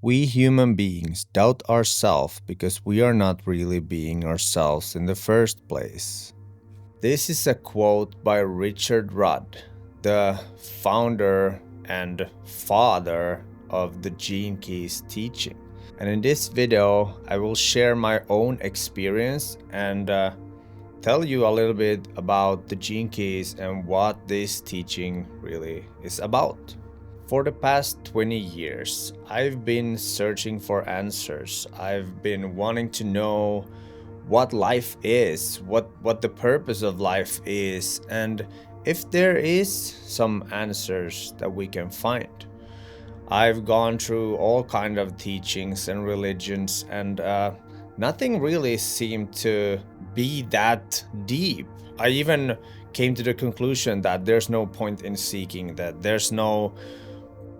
We human beings doubt ourselves because we are not really being ourselves in the first place. This is a quote by Richard Rudd, the founder and father of the Gene Keys teaching. And in this video, I will share my own experience and tell you a little bit about the Gene Keys and what this teaching really is about. For the past 20 years, I've been searching for answers. I've been wanting to know what life is, what the purpose of life is, and if there is some answers that we can find. I've gone through all kind of teachings and religions, and nothing really seemed to be that deep. I even came to the conclusion that there's no point in seeking, that there's no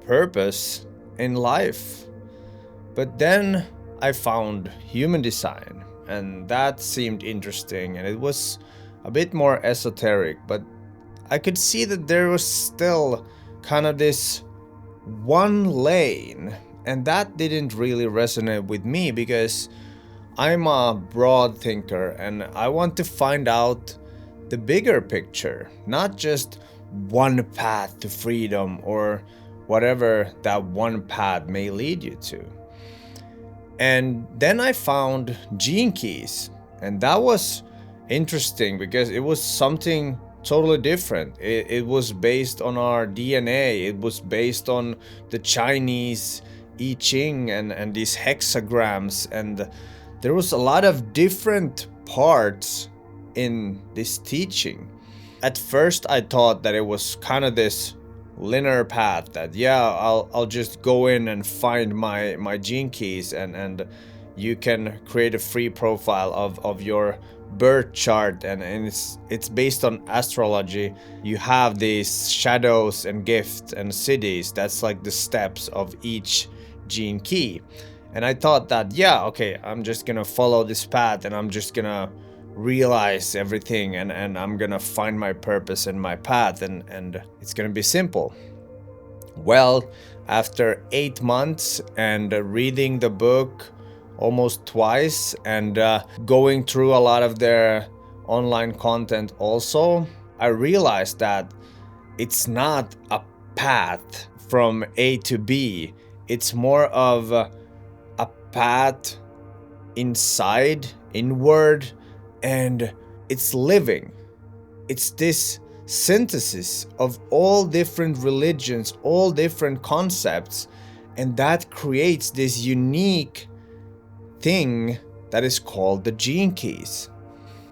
purpose in life. But then I found human design, and that seemed interesting, and it was a bit more esoteric, but I could see that there was still kind of this one lane, and that didn't really resonate with me because I'm a broad thinker and I want to find out the bigger picture, not just one path to freedom or whatever that one path may lead you to. And then I found Gene Keys, and that was interesting because it was something totally different. It was based on our DNA, it was based on the Chinese I Ching and these hexagrams, and there was a lot of different parts in this teaching. At first I thought that it was kind of this linear path that I'll just go in and find my Gene Keys and you can create a free profile of your birth chart, and it's based on astrology. You have these shadows and gifts and cities. That's like the steps of each Gene Key. And I thought that okay, I'm just gonna follow this path and I'm just gonna realize everything, and I'm gonna find my purpose and my path, and it's gonna be simple. Well, after 8 months and reading the book almost twice and going through a lot of their online content also, I realized that it's not a path from A to B. It's more of a path inside, inward, and it's living. It's this synthesis of all different religions, all different concepts, and that creates this unique thing that is called the Gene Keys.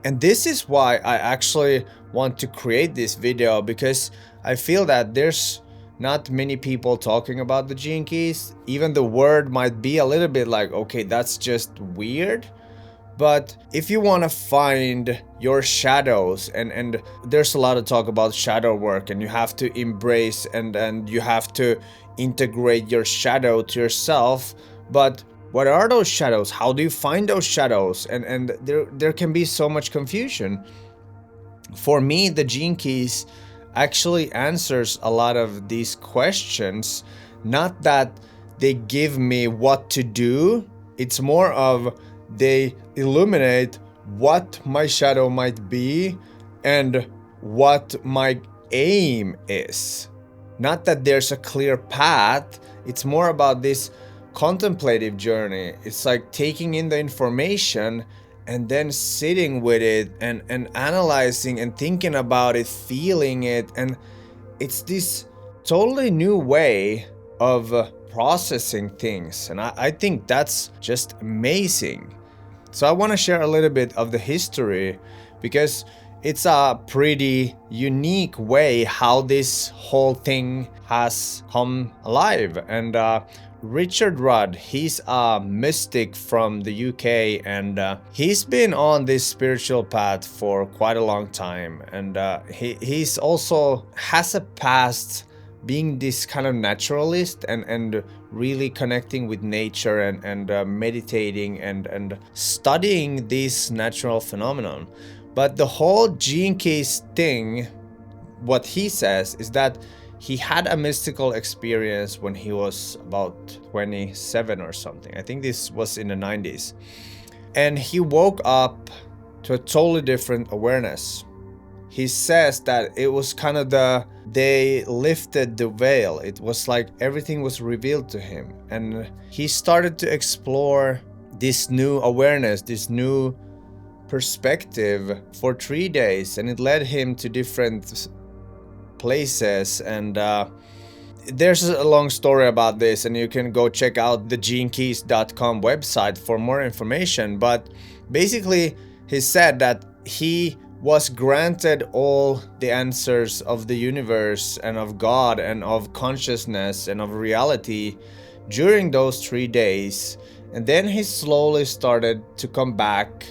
And this is why I actually want to create this video, because I feel that there's not many people talking about the Gene Keys. Even the word might be a little bit like, okay, that's just weird. But if you want to find your shadows, and there's a lot of talk about shadow work, and you have to embrace and you have to integrate your shadow to yourself. But what are those shadows? How do you find those shadows? And there can be so much confusion. For me, the Gene Keys actually answers a lot of these questions. Not that they give me what to do, it's more of they illuminate what my shadow might be and what my aim is. Not that there's a clear path, it's more about this contemplative journey. It's like taking in the information and then sitting with it and analyzing and thinking about it, feeling it, and it's this totally new way of processing things, and I think that's just amazing. So I want to share a little bit of the history because it's a pretty unique way how this whole thing has come alive. And Richard Rudd, he's a mystic from the UK, and he's been on this spiritual path for quite a long time, and he's also has a past being this kind of naturalist and really connecting with nature and meditating and studying this natural phenomenon. But the whole Gene Keys thing, what he says is that he had a mystical experience when he was about 27 or something. I think this was in the 90s. And he woke up to a totally different awareness. He says that it was kind of they lifted the veil. It was like everything was revealed to him. And he started to explore this new awareness, this new perspective for 3 days. And it led him to different places. And there's a long story about this, and you can go check out the genekeys.com website for more information. But basically, he said that he was granted all the answers of the universe and of God and of consciousness and of reality during those 3 days. And then he slowly started to come back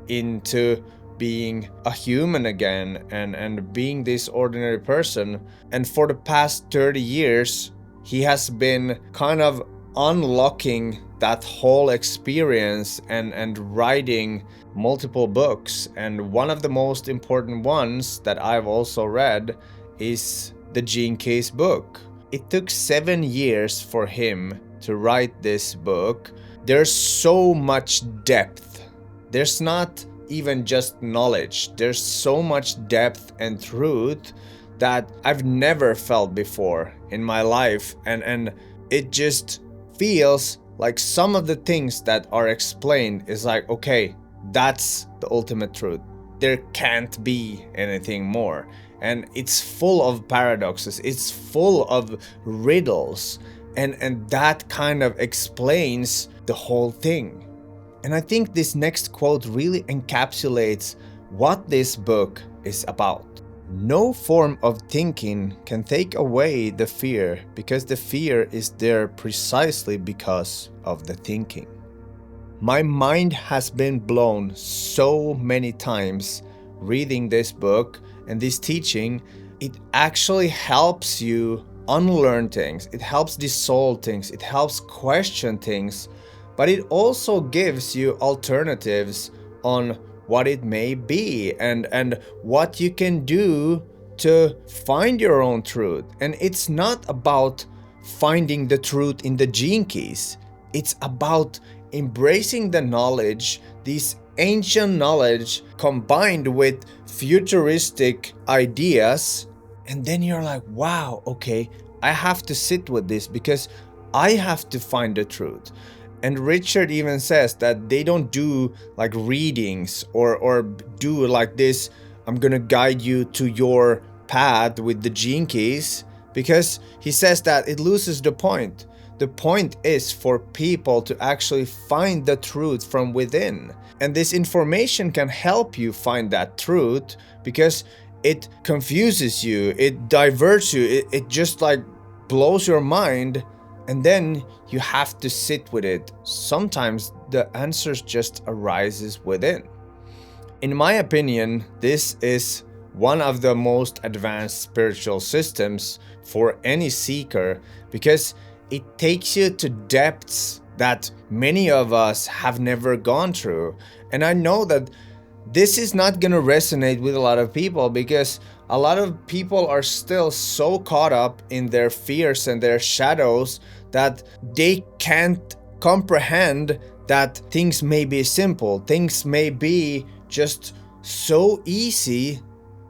into being a human again and being this ordinary person. And for the past 30 years, he has been kind of unlocking that whole experience and writing multiple books. And one of the most important ones that I've also read is the Gene Keys book. It took 7 years for him to write this book. There's so much depth. There's not even just knowledge. There's so much depth and truth that I've never felt before in my life. And it just feels like some of the things that are explained is like, okay, that's the ultimate truth. There can't be anything more. And it's full of paradoxes. It's full of riddles. And that kind of explains the whole thing. And I think this next quote really encapsulates what this book is about. No form of thinking can take away the fear, because the fear is there precisely because of the thinking. My mind has been blown so many times reading this book and this teaching. It actually helps you unlearn things. It helps dissolve things. It helps question things. But it also gives you alternatives on what it may be and what you can do to find your own truth. And it's not about finding the truth in the gene keys. It's about embracing the knowledge, this ancient knowledge combined with futuristic ideas. And then you're like, wow, okay, I have to sit with this because I have to find the truth. And Richard even says that they don't do like readings or do like this, I'm gonna guide you to your path with the gene keys, because he says that it loses the point. The point is for people to actually find the truth from within. And this information can help you find that truth because it confuses you, it diverts you, it just like blows your mind. And then you have to sit with it. Sometimes the answers just arises within. In my opinion, this is one of the most advanced spiritual systems for any seeker, because it takes you to depths that many of us have never gone through. And I know that this is not going to resonate with a lot of people, because a lot of people are still so caught up in their fears and their shadows that they can't comprehend that things may be simple, things may be just so easy,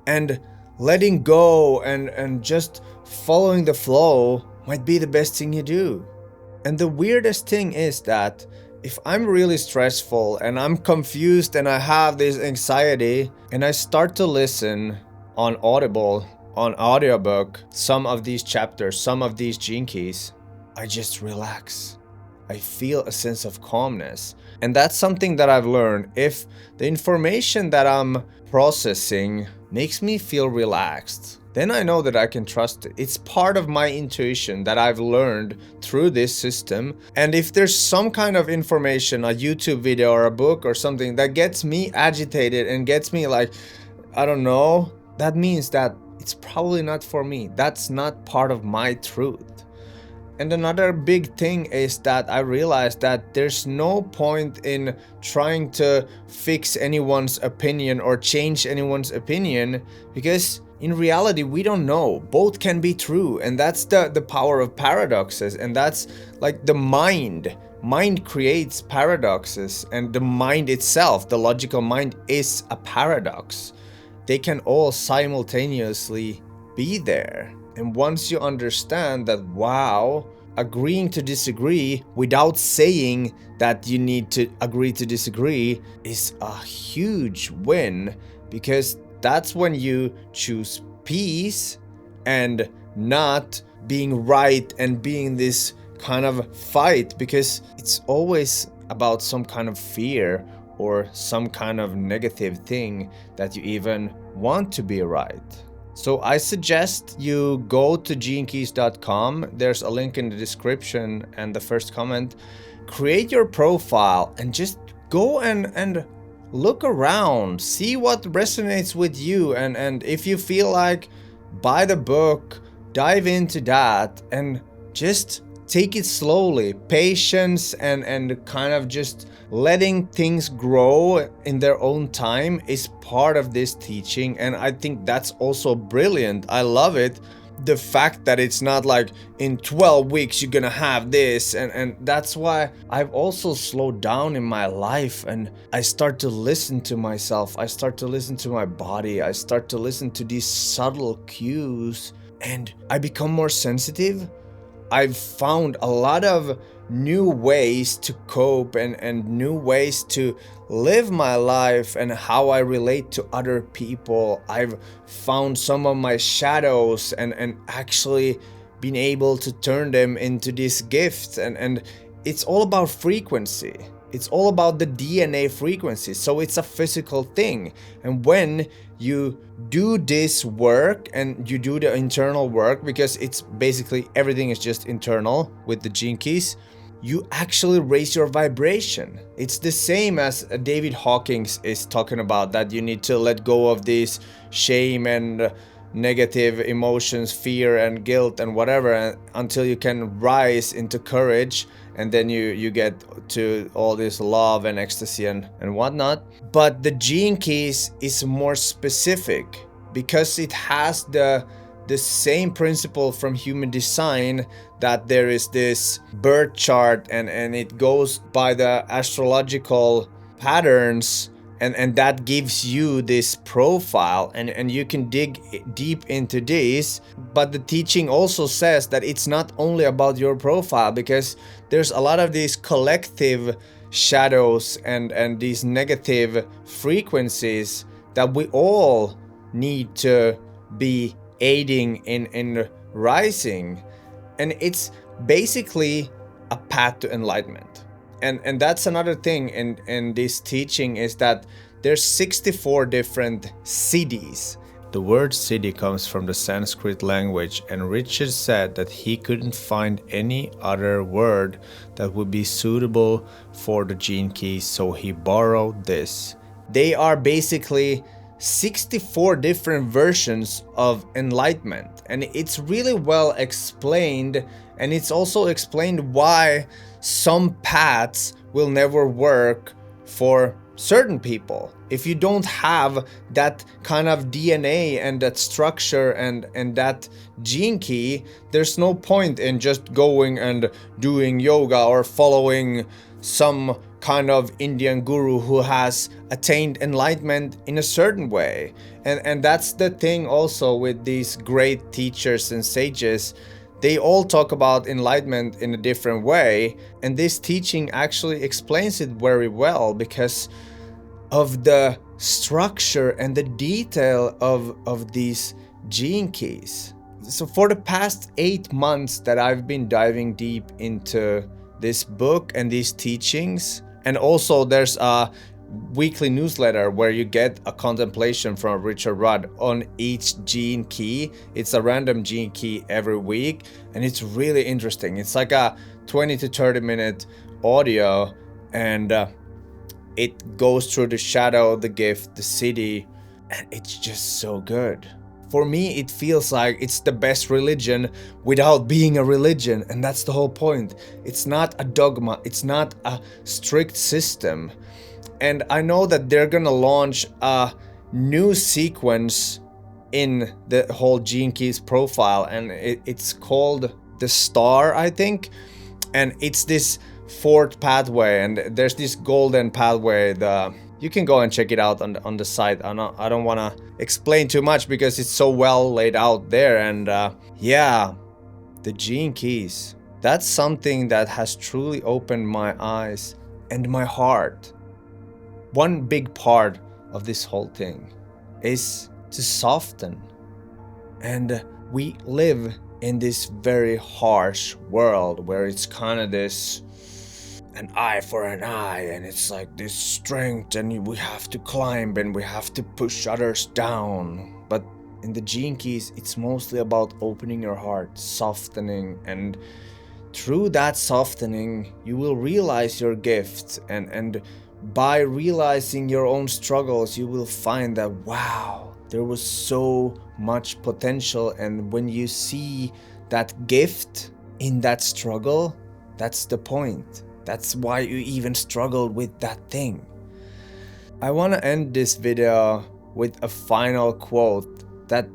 and letting go and just following the flow might be the best thing you do. And the weirdest thing is that if I'm really stressful and I'm confused and I have this anxiety and I start to listen on Audible, on audiobook, some of these chapters, some of these gene keys, I just relax. I feel a sense of calmness. And that's something that I've learned. If the information that I'm processing makes me feel relaxed, then I know that I can trust it. It's part of my intuition that I've learned through this system. And if there's some kind of information, a YouTube video or a book or something that gets me agitated and gets me like, I don't know, that means that it's probably not for me. That's not part of my truth. And another big thing is that I realized that there's no point in trying to fix anyone's opinion or change anyone's opinion, because in reality, we don't know. Both can be true, and that's the power of paradoxes, and that's like the mind. Mind creates paradoxes, and the mind itself, the logical mind, is a paradox. They can all simultaneously be there. And once you understand that, wow, agreeing to disagree without saying that you need to agree to disagree is a huge win, because that's when you choose peace and not being right and being this kind of fight, because it's always about some kind of fear or some kind of negative thing that you even want to be right. So I suggest you go to genekeys.com. There's a link in the description and the first comment. Create your profile and just go and look around, see what resonates with you, and if you feel like, buy the book, dive into that, and just take it slowly. Patience and kind of just letting things grow in their own time is part of this teaching, and I think that's also brilliant. I love it. The fact that it's not like in 12 weeks you're gonna have this, and that's why I've also slowed down in my life, and I start to listen to myself, I start to listen to my body, I start to listen to these subtle cues, and I become more sensitive. I've found a lot of new ways to cope and new ways to live my life and how I relate to other people. I've found some of my shadows and actually been able to turn them into these gifts, and it's all about frequency. It's all about the DNA frequency. So it's a physical thing. And when you do this work and you do the internal work, because it's basically everything is just internal with the gene keys, you actually raise your vibration. It's the same as David Hawkins is talking about, that you need to let go of this shame and negative emotions, fear and guilt and whatever, until you can rise into courage, and then you get to all this love and ecstasy and whatnot. But the gene keys is more specific because it has the same principle from human design, that there is this birth chart and it goes by the astrological patterns, and that gives you this profile, and you can dig deep into this. But the teaching also says that it's not only about your profile, because there's a lot of these collective shadows and these negative frequencies that we all need to be aiding in rising, and it's basically a path to enlightenment. And that's another thing in this teaching, is that there's 64 different siddhis. The word siddhi comes from the Sanskrit language, and Richard said that he couldn't find any other word that would be suitable for the gene keys, so he borrowed this. They are basically 64 different versions of enlightenment, and it's really well explained, and it's also explained why some paths will never work for certain people. If you don't have that kind of DNA and that structure and that gene key, there's no point in just going and doing yoga or following some kind of Indian guru who has attained enlightenment in a certain way. And that's the thing also with these great teachers and sages. They all talk about enlightenment in a different way, and this teaching actually explains it very well because of the structure and the detail of these gene keys. So for the past 8 months that I've been diving deep into this book and these teachings, and also there's a weekly newsletter where you get a contemplation from Richard Rudd on each gene key. It's a random gene key every week, and it's really interesting. It's like a 20 to 30 minute audio, and it goes through the shadow, the gift, the siddhi, and it's just so good. For me, it feels like it's the best religion without being a religion, and that's the whole point. It's not a dogma, it's not a strict system. And I know that they're gonna launch a new sequence in the whole Gene Keys profile, and it's called the Star, I think. And it's this fourth pathway, and there's this golden pathway. You can go and check it out on the site. I don't want to explain too much because it's so well laid out there. And yeah, the Gene Keys. That's something that has truly opened my eyes and my heart. One big part of this whole thing is to soften. And we live in this very harsh world where it's kind of this an eye for an eye, and it's like this strength, and we have to climb and we have to push others down. But in the Gene Keys, it's mostly about opening your heart, softening, and through that softening, you will realize your gifts, and by realizing your own struggles, you will find that wow, there was so much potential. And when you see that gift in that struggle, that's the point. That's why you even struggled with that thing. I want to end this video with a final quote that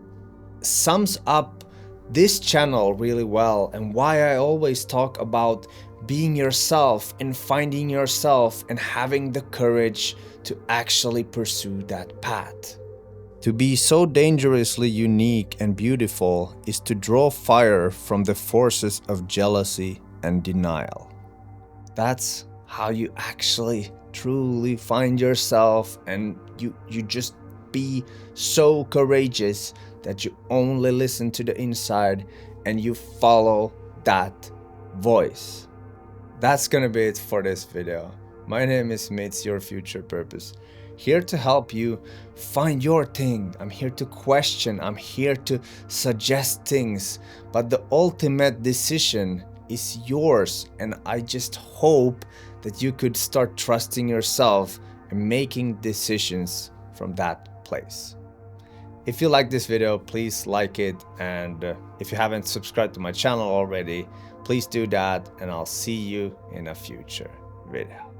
sums up this channel really well, and why I always talk about being yourself and finding yourself and having the courage to actually pursue that path. To be so dangerously unique and beautiful is to draw fire from the forces of jealousy and denial. That's how you actually truly find yourself, and you just be so courageous that you only listen to the inside and you follow that voice. That's gonna be it for this video. My name is Mitz, your future purpose. Here to help you find your thing. I'm here to question, I'm here to suggest things, but the ultimate decision is yours, and I just hope that you could start trusting yourself and making decisions from that place. If you like this video, please like it, and if you haven't subscribed to my channel already, please do that, and I'll see you in a future video.